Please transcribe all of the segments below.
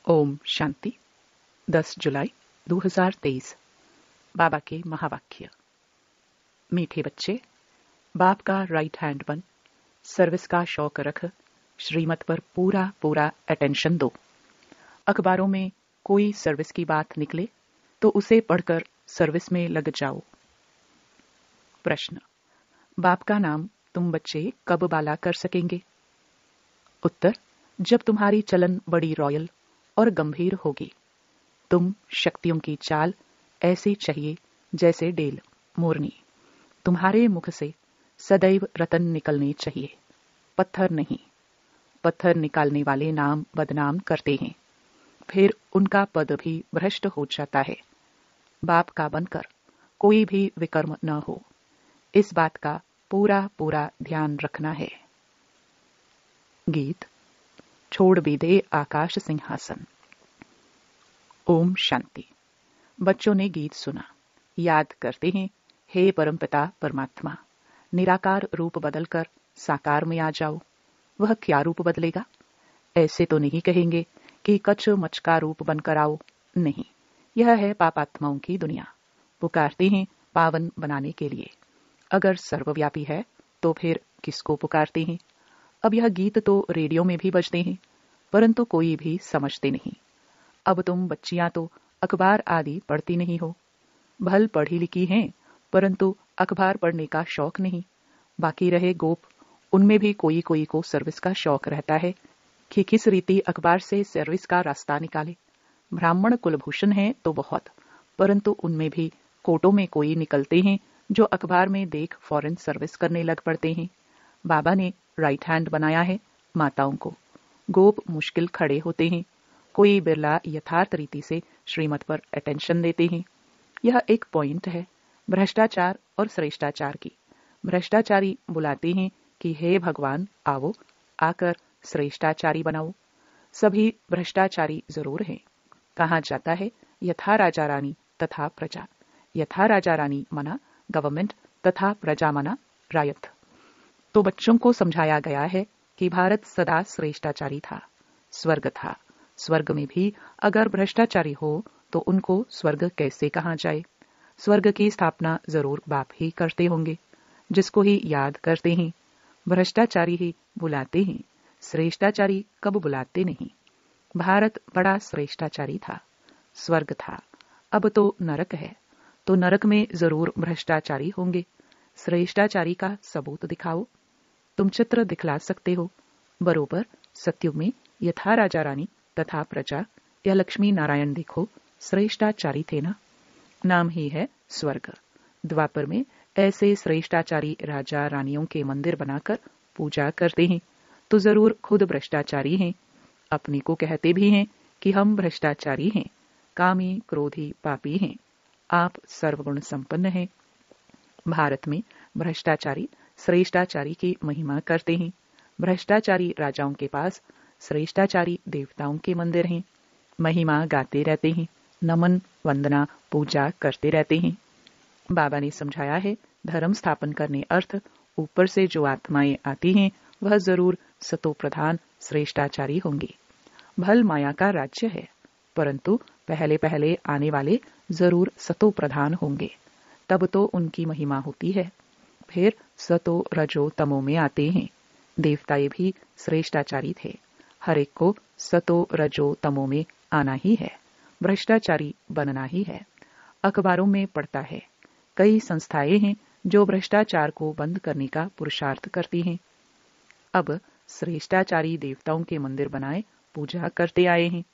ओम शांति 10 जुलाई 2023। बाबा के महावाक्य। मीठे बच्चे, बाप का राइट हैंड बन, सर्विस का शौक रख, श्रीमत पर पूरा पूरा अटेंशन दो। अखबारों में कोई सर्विस की बात निकले तो उसे पढ़कर सर्विस में लग जाओ। प्रश्न: बाप का नाम तुम बच्चे कब बाला कर सकेंगे? उत्तर: जब तुम्हारी चलन बड़ी रॉयल और गंभीर होगी। तुम शक्तियों की चाल ऐसी चाहिए जैसे डेल मोरनी। तुम्हारे मुख से सदैव रतन निकलने चाहिए, पत्थर नहीं। पत्थर निकालने वाले नाम बदनाम करते हैं, फिर उनका पद भी भ्रष्ट हो जाता है। बाप का बनकर कोई भी विकर्म न हो, इस बात का पूरा पूरा ध्यान रखना है। गीत छोड़ भी दे आकाश सिंहासन। ओम शांति। बच्चों ने गीत सुना, याद करते हैं, हे परमपिता परमात्मा, निराकार रूप बदलकर साकार में आ जाओ। वह क्या रूप बदलेगा? ऐसे तो नहीं कहेंगे कि कच्छ मच्छ का रूप बनकर आओ। नहीं, यह है पापात्माओं की दुनिया। पुकारते हैं पावन बनाने के लिए। अगर सर्वव्यापी है तो फिर किसको पुकारते हैं? अब यह गीत तो रेडियो में भी बजते हैं, परंतु कोई भी समझते नहीं। अब तुम बच्चियां तो अखबार आदि पढ़ती नहीं हो। भल पढ़ी लिखी हैं, परंतु अखबार पढ़ने का शौक नहीं। बाकी रहे गोप, उनमें भी कोई कोई को सर्विस का शौक रहता है कि किस रीति अखबार से सर्विस का रास्ता निकाले। ब्राह्मण कुलभूषण हैं तो बहुत, परंतु उनमें भी कोटों में कोई निकलते हैं जो अखबार में देख फॉरेन सर्विस करने लग पड़ते हैं। बाबा ने राइट हैंड बनाया है माताओं को। गोप मुश्किल खड़े होते हैं, कोई बिरला यथार्थ रीति से श्रीमत पर अटेंशन देते हैं। यह एक पॉइंट है भ्रष्टाचार और श्रेष्ठाचार की। भ्रष्टाचारी बुलाते हैं कि हे भगवान आओ, आकर श्रेष्ठाचारी बनाओ। सभी भ्रष्टाचारी जरूर हैं। कहा जाता है यथा राजा रानी तथा प्रजा। यथा राजा रानी मना गवर्नमेंट तथा प्रजा मना रायत। तो बच्चों को समझाया गया है कि भारत सदा श्रेष्ठाचारी था, स्वर्ग था। स्वर्ग में भी अगर भ्रष्टाचारी हो तो उनको स्वर्ग कैसे कहा जाए? स्वर्ग की स्थापना जरूर बाप ही करते होंगे, जिसको ही याद करते हैं। भ्रष्टाचारी ही बुलाते हैं, श्रेष्ठाचारी कब बुलाते नहीं। भारत बड़ा श्रेष्ठाचारी था, स्वर्ग था। अब तो नरक है, तो नरक में जरूर भ्रष्टाचारी होंगे। श्रेष्ठाचारी का सबूत दिखाओ। तुम चित्र दिखला सकते हो। बरोबर सत्युग में यथा राजा रानी तथा प्रजा या लक्ष्मी नारायण देखो, श्रेष्ठाचारी थे ना। नाम ही है स्वर्ग। द्वापर में ऐसे श्रेष्ठाचारी राजा रानियों के मंदिर बनाकर पूजा करते हैं, तो जरूर खुद भ्रष्टाचारी हैं। अपने को कहते भी हैं कि हम भ्रष्टाचारी हैं, कामी क्रोधी पापी हैं। आप सर्वगुण संपन्न हैं। भारत में भ्रष्टाचारी श्रेष्ठाचारी की महिमा करते हैं। भ्रष्टाचारी राजाओं के पास श्रेष्ठाचारी देवताओं के मंदिर हैं, महिमा गाते रहते हैं, नमन वंदना पूजा करते रहते हैं। बाबा ने समझाया है धर्म स्थापन करने अर्थ ऊपर से जो आत्माएं आती हैं वह जरूर सतो प्रधान श्रेष्ठाचारी होंगी। भल माया का राज्य है, परंतु पहले पहले आने वाले जरूर सतो प्रधान होंगे, तब तो उनकी महिमा होती है। फिर सतो रजो तमो में आते हैं। देवताएं भी श्रेष्ठाचारी थे। हर एक को सतो रजो तमो में आना ही है, भ्रष्टाचारी बनना ही है। अखबारों में पढ़ता है कई संस्थाएं हैं जो भ्रष्टाचार को बंद करने का पुरुषार्थ करती हैं। अब श्रेष्ठाचारी देवताओं के मंदिर बनाए पूजा करते आए हैं।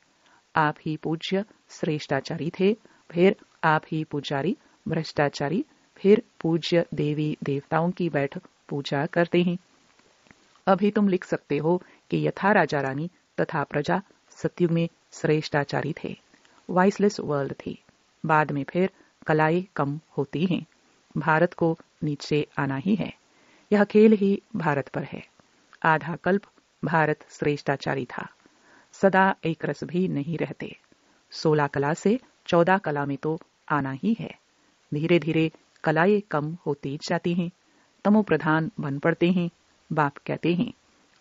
आप ही पूज्य श्रेष्ठाचारी थे, फिर आप ही पुजारी भ्रष्टाचारी, फिर पूज्य देवी देवताओं की बैठ पूजा करते हैं। अभी तुम लिख सकते हो कि यथा राजा रानी तथा प्रजा सत्युग में श्रेष्ठाचारी थे, वाइसलेस वर्ल्ड थी। बाद में फिर कलाएं कम होती हैं। भारत को नीचे आना ही है। यह खेल ही भारत पर है। आधा कल्प भारत श्रेष्ठाचारी था। सदा एक रस भी नहीं रहते। 16 कला से 14 कला में तो आना ही है। धीरे धीरे कलाएं कम होती जाती हैं, तमो प्रधान बन पड़ते हैं। बाप कहते हैं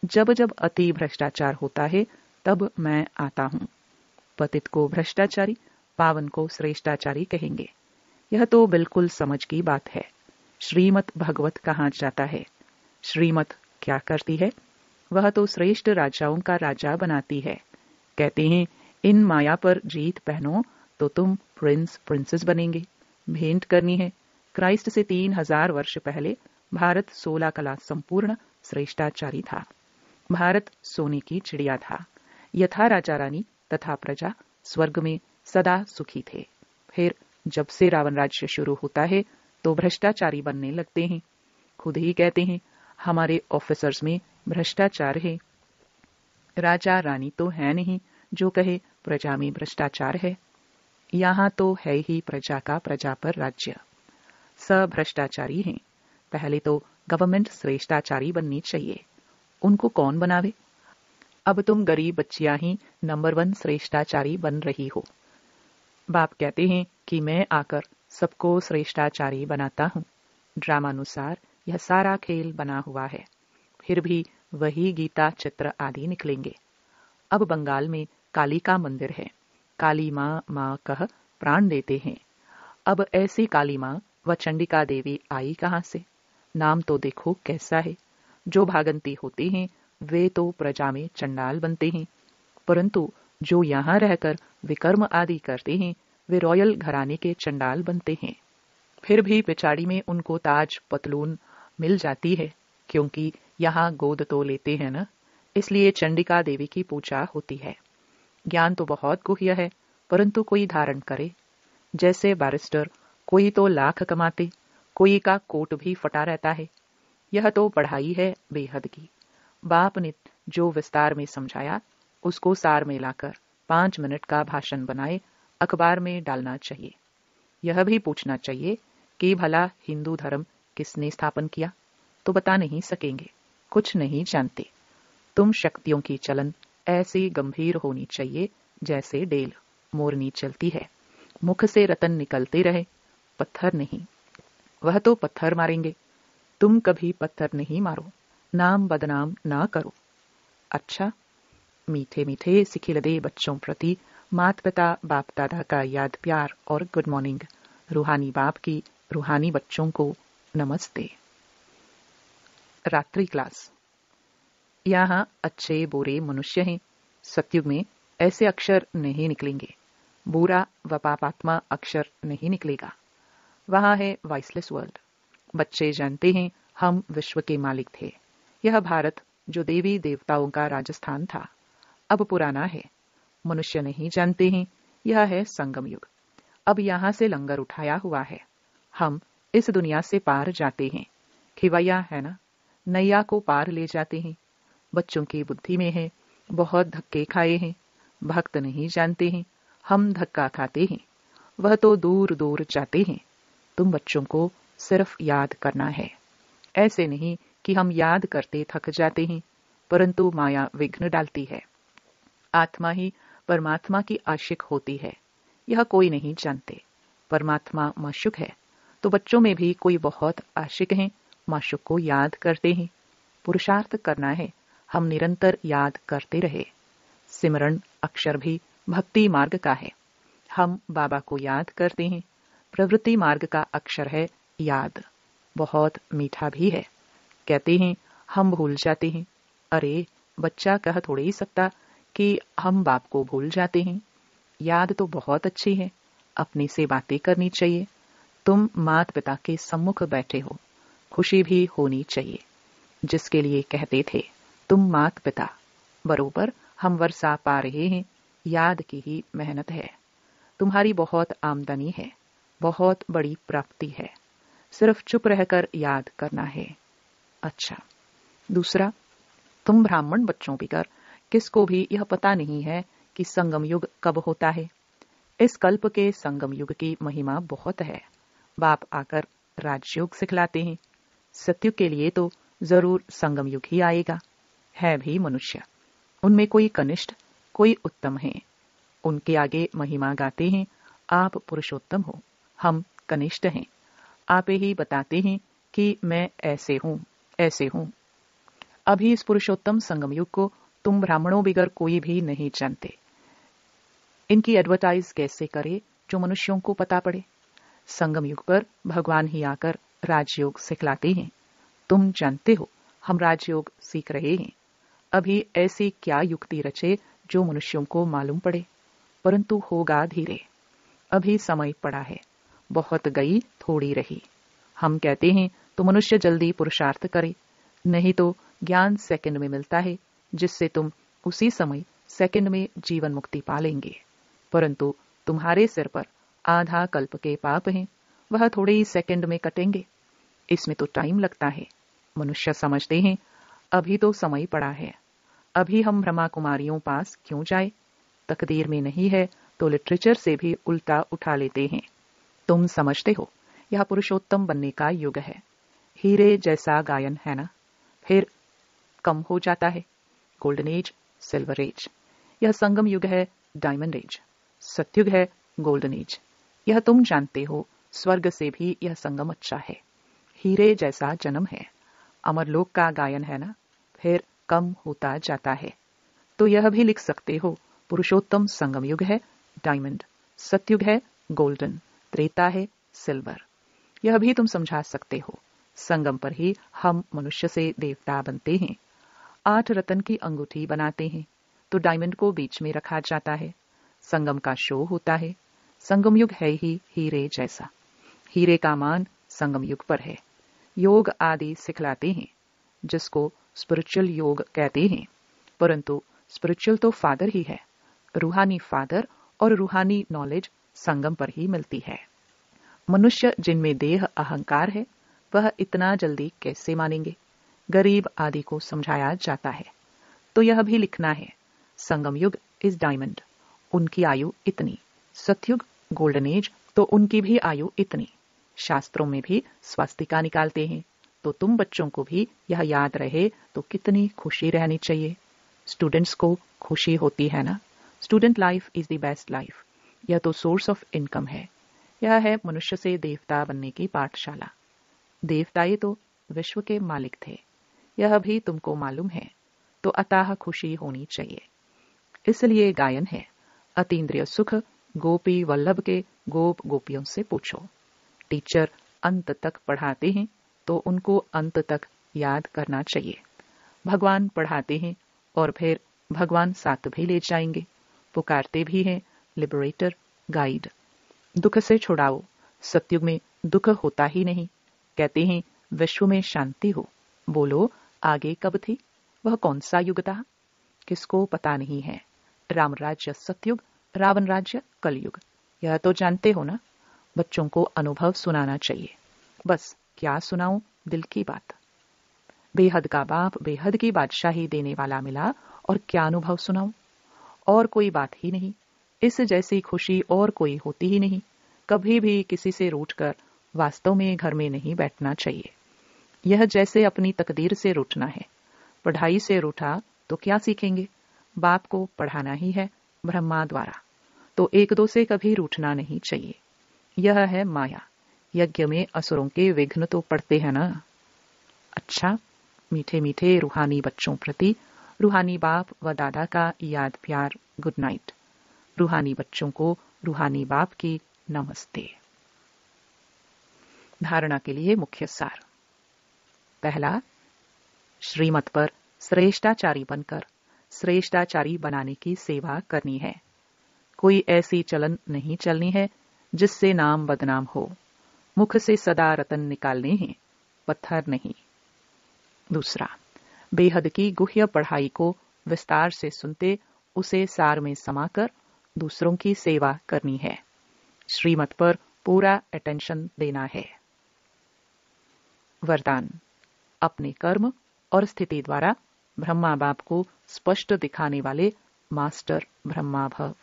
जब जब अति भ्रष्टाचार होता है तब मैं आता हूं। पतित को भ्रष्टाचारी, पावन को श्रेष्ठाचारी कहेंगे। यह तो बिल्कुल समझ की बात है। श्रीमत भगवत कहाँ जाता है? श्रीमत क्या करती है? वह तो श्रेष्ठ राजाओं का राजा बनाती है। कहते हैं इन माया पर जीत पहनो तो तुम प्रिंस प्रिंसेस बनेंगे। भेंट करनी है। क्राइस्ट से 3000 वर्ष पहले भारत 16 कला संपूर्ण श्रेष्ठाचारी था। भारत सोने की चिड़िया था। यथा राजा रानी तथा प्रजा स्वर्ग में सदा सुखी थे। फिर जब से रावण राज्य शुरू होता है तो भ्रष्टाचारी बनने लगते हैं। खुद ही कहते हैं हमारे ऑफिसर्स में भ्रष्टाचार है। राजा रानी तो है नहीं जो कहे प्रजा में भ्रष्टाचार है। यहाँ तो है ही प्रजा का प्रजा पर राज्य। सब भ्रष्टाचारी हैं। पहले तो गवर्नमेंट श्रेष्ठाचारी बननी चाहिए। उनको कौन बनावे? अब तुम गरीब बच्चियां ही नंबर 1 श्रेष्ठाचारी बन रही हो। बाप कहते हैं कि मैं आकर सबको श्रेष्ठाचारी बनाता हूँ। ड्रामानुसार यह सारा खेल बना हुआ है। फिर भी वही गीता चित्र आदि निकलेंगे। अब बंगाल में काली का मंदिर है। काली माँ माँ कह प्राण देते हैं। अब ऐसी काली माँ व चंडिका देवी आई कहाँ से? नाम तो देखो कैसा है। जो भागंती होते हैं वे तो प्रजा में चंडाल बनते हैं, परंतु जो यहाँ रहकर विकर्म आदि करते हैं वे रॉयल घराने के चंडाल बनते हैं। फिर भी पिछाड़ी में उनको ताज पतलून मिल जाती है, क्योंकि यहाँ गोद तो लेते हैं ना, इसलिए चंडिका देवी की पूजा होती है। ज्ञान तो बहुत गुह्य है, परंतु कोई धारण करे। जैसे बैरिस्टर कोई तो लाख कमाते, कोई का कोट भी फटा रहता है। यह तो पढ़ाई है बेहद की। बाप ने जो विस्तार में समझाया उसको सार में लाकर 5 मिनट का भाषण बनाए अखबार में डालना चाहिए। यह भी पूछना चाहिए कि भला हिंदू धर्म किसने स्थापन किया? तो बता नहीं सकेंगे, कुछ नहीं जानते। तुम शक्तियों की चलन ऐसी गंभीर होनी चाहिए जैसे डेल मोरनी चलती है। मुख से रतन निकलते रहे, पत्थर नहीं। वह तो पत्थर मारेंगे, तुम कभी पत्थर नहीं मारो। नाम बदनाम ना करो। अच्छा, मीठे मीठे सिखिलदे बच्चों प्रति मात पिता बाप दादा का याद प्यार और गुड मॉर्निंग। रूहानी बाप की रूहानी बच्चों को नमस्ते। रात्रि क्लास। यहाँ अच्छे बुरे मनुष्य हैं। सतयुग में ऐसे अक्षर नहीं निकलेंगे। बुरा व पापात्मा अक्षर नहीं निकलेगा। वहाँ है वॉइसलेस वर्ल्ड। बच्चे जानते हैं हम विश्व के मालिक थे। यह भारत जो देवी देवताओं का राजस्थान था अब पुराना है। मनुष्य नहीं जानते हैं यह है संगम युग। अब यहाँ से लंगर उठाया हुआ है। हम इस दुनिया से पार जाते हैं। खिवैया है ना, नैया को पार ले जाते हैं। बच्चों की बुद्धि में है बहुत धक्के खाए हैं। भक्त नहीं जानते हैं हम धक्का खाते हैं। वह तो दूर दूर जाते हैं। तुम बच्चों को सिर्फ याद करना है। ऐसे नहीं कि हम याद करते थक जाते हैं, परंतु माया विघ्न डालती है। आत्मा ही परमात्मा की आशिक होती है। यह कोई नहीं जानते। परमात्मा माशुक है, तो बच्चों में भी कोई बहुत आशिक हैं, माशुक को याद करते हैं। पुरुषार्थ करना है, हम निरंतर याद करते रहे। सिमरण अक्षर भी भक्ति मार्ग का है। हम बाबा को याद करते हैं। प्रवृत्ति मार्ग का अक्षर है याद। बहुत मीठा भी है। कहते हैं हम भूल जाते हैं। अरे बच्चा कह थोड़े ही सकता कि हम बाप को भूल जाते हैं। याद तो बहुत अच्छी है। अपने से बातें करनी चाहिए। तुम माता पिता के सम्मुख बैठे हो, खुशी भी होनी चाहिए। जिसके लिए कहते थे तुम माता पिता, बरोबर हम वर्षा पा रहे हैं। याद की ही मेहनत है। तुम्हारी बहुत आमदनी है, बहुत बड़ी प्राप्ति है। सिर्फ चुप रहकर याद करना है। अच्छा, दूसरा, तुम ब्राह्मण बच्चों बिगर किसको भी यह पता नहीं है कि संगम युग कब होता है। इस कल्प के संगम युग की महिमा बहुत है। बाप आकर राजयोग सिखलाते हैं। सत्युग के लिए तो जरूर संगम युग ही आएगा। है भी मनुष्य, उनमें कोई कनिष्ठ कोई उत्तम है। उनके आगे महिमा गाते हैं, आप पुरुषोत्तम हो, हम कनिष्ठ हैं। आप ही बताते हैं कि मैं ऐसे हूं ऐसे हूं। अभी इस पुरुषोत्तम संगम युग को तुम ब्राह्मणों बिगर कोई भी नहीं जानते। इनकी एडवर्टाइज कैसे करे जो मनुष्यों को पता पड़े। संगम युग पर भगवान ही आकर राजयोग सिखलाते हैं। तुम जानते हो हम राजयोग सीख रहे हैं। अभी ऐसी क्या युक्ति रचे जो मनुष्यों को मालूम पड़े, परंतु होगा धीरे। अभी समय पड़ा है, बहुत गई थोड़ी रही। हम कहते हैं तो मनुष्य जल्दी पुरुषार्थ करे, नहीं तो ज्ञान सेकंड में मिलता है, जिससे तुम उसी समय सेकंड में जीवन मुक्ति पा लेंगे। परंतु तुम्हारे सिर पर आधा कल्प के पाप हैं, वह थोड़े ही सेकंड में कटेंगे। इसमें तो टाइम लगता है। मनुष्य समझते हैं अभी तो समय पड़ा है, अभी हम ब्रह्मा कुमारियों पास क्यों जाए। तकदीर में नहीं है तो लिटरेचर से भी उल्टा उठा लेते हैं। तुम समझते हो यह पुरुषोत्तम बनने का युग है। हीरे जैसा गायन है ना, फिर कम हो जाता है। Golden age, silver age. यह संगम युग है, डायमंड एज। सतयुग है, गोल्डन एज। यह तुम जानते हो, स्वर्ग से भी यह संगम अच्छा है। हीरे जैसा जन्म है, अमरलोक का गायन है ना, फिर कम होता जाता है। तो यह भी लिख सकते हो, पुरुषोत्तम संगम युग है, डायमंड। सतयुग है, गोल्डन। त्रेता है, सिल्वर। यह भी तुम समझा सकते हो, संगम पर ही हम मनुष्य से देवता बनते हैं। 8 रत्न की अंगूठी बनाते हैं तो डायमंड को बीच में रखा जाता है। संगम का शो होता है। संगम युग है ही हीरे जैसा। हीरे का मान संगम युग पर है। योग आदि सिखलाते हैं, जिसको स्पिरिचुअल योग कहते हैं, परंतु स्पिरिचुअल तो फादर ही है। रूहानी फादर और रूहानी नॉलेज संगम पर ही मिलती है। मनुष्य जिनमें देह अहंकार है, वह इतना जल्दी कैसे मानेंगे। गरीब आदि को समझाया जाता है। तो यह भी लिखना है, संगम युग इज डायमंड, उनकी आयु इतनी। सतयुग, गोल्डन एज, तो उनकी भी आयु इतनी। शास्त्रों में भी स्वास्तिका निकालते हैं, तो तुम बच्चों को भी यह याद रहे तो कितनी खुशी रहनी चाहिए। स्टूडेंट्स को खुशी होती है ना। Student life is the best life. यह तो सोर्स ऑफ इनकम है। यह है मनुष्य से देवता बनने की पाठशाला। देवताएं तो विश्व के मालिक थे, यह भी तुमको मालूम है, तो अतः खुशी होनी चाहिए। इसलिए गायन है, अतीन्द्रिय सुख गोपी वल्लभ के गोप गोपियों से पूछो। टीचर अंत तक पढ़ाते हैं तो उनको अंत तक याद करना चाहिए। भगवान पढ़ाते हैं और फिर भगवान साथ भी ले जाएंगे। पुकारते भी हैं, लिबरेटर, गाइड। दुख से छुड़ाओ। सतयुग में दुख होता ही नहीं। कहते हैं विश्व में शांति हो। बोलो आगे कब थी, वह कौन सा युग था, किसको पता नहीं है। राम राज्य सतयुग, रावण राज्य कलयुग। यह तो जानते हो ना। बच्चों को अनुभव सुनाना चाहिए। बस क्या सुनाऊं, दिल की बात। बेहद का बाप बेहद की बादशाही देने वाला मिला, और क्या अनुभव सुनाऊं। और कोई बात ही नहीं। इस जैसी खुशी और कोई होती ही नहीं। कभी भी किसी से रूठकर वास्तव में घर में नहीं बैठना चाहिए। यह जैसे अपनी तकदीर से रूठना है। पढ़ाई से रूठा तो क्या सीखेंगे। बाप को पढ़ाना ही है ब्रह्मा द्वारा, तो एक दो से कभी रूठना नहीं चाहिए। यह है माया। यज्ञ में असुरों के विघ्न तो पड़ते हैं ना। अच्छा, मीठे मीठे रूहानी बच्चों प्रति रूहानी बाप व दादा का याद प्यार गुड नाइट। रूहानी बच्चों को रूहानी बाप की नमस्ते। धारणा के लिए मुख्य सार। पहला, श्रीमत पर श्रेष्ठाचारी बनकर श्रेष्ठाचारी बनाने की सेवा करनी है। कोई ऐसी चलन नहीं चलनी है जिससे नाम बदनाम हो। मुख से सदा रतन निकालने हैं, पत्थर नहीं। दूसरा, बेहद की गुह्य पढ़ाई को विस्तार से सुनते उसे सार में समाकर दूसरों की सेवा करनी है। श्रीमत पर पूरा अटेंशन देना है। वरदान, अपने कर्म और स्थिति द्वारा ब्रह्मा बाप को स्पष्ट दिखाने वाले मास्टर ब्रह्मा भव।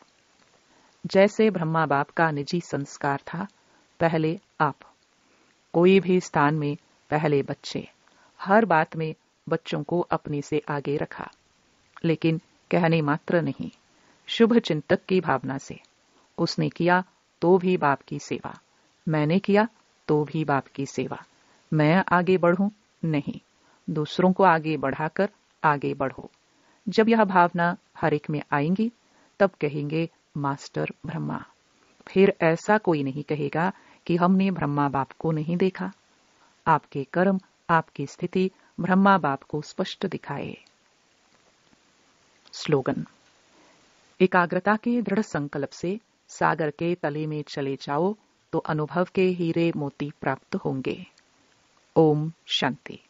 जैसे ब्रह्मा बाप का निजी संस्कार था, पहले आप। कोई भी स्थान में पहले बच्चे। हर बात में बच्चों को अपने से आगे रखा, लेकिन कहने मात्र नहीं, शुभ चिंतक की भावना से। उसने किया तो भी बाप की सेवा, मैंने किया तो भी बाप की सेवा। मैं आगे बढ़ूं नहीं, दूसरों को आगे बढ़ाकर आगे बढ़ो। जब यह भावना हर एक में आएंगी, तब कहेंगे मास्टर ब्रह्मा। फिर ऐसा कोई नहीं कहेगा कि हमने ब्रह्मा बाप को नहीं देखा। आपके कर्म, आपकी स्थिति ब्रह्मा बाप को स्पष्ट दिखाए। स्लोगन। एकाग्रता के दृढ़ संकल्प से सागर के तले में चले जाओ तो अनुभव के हीरे मोती प्राप्त होंगे। ओम शांति।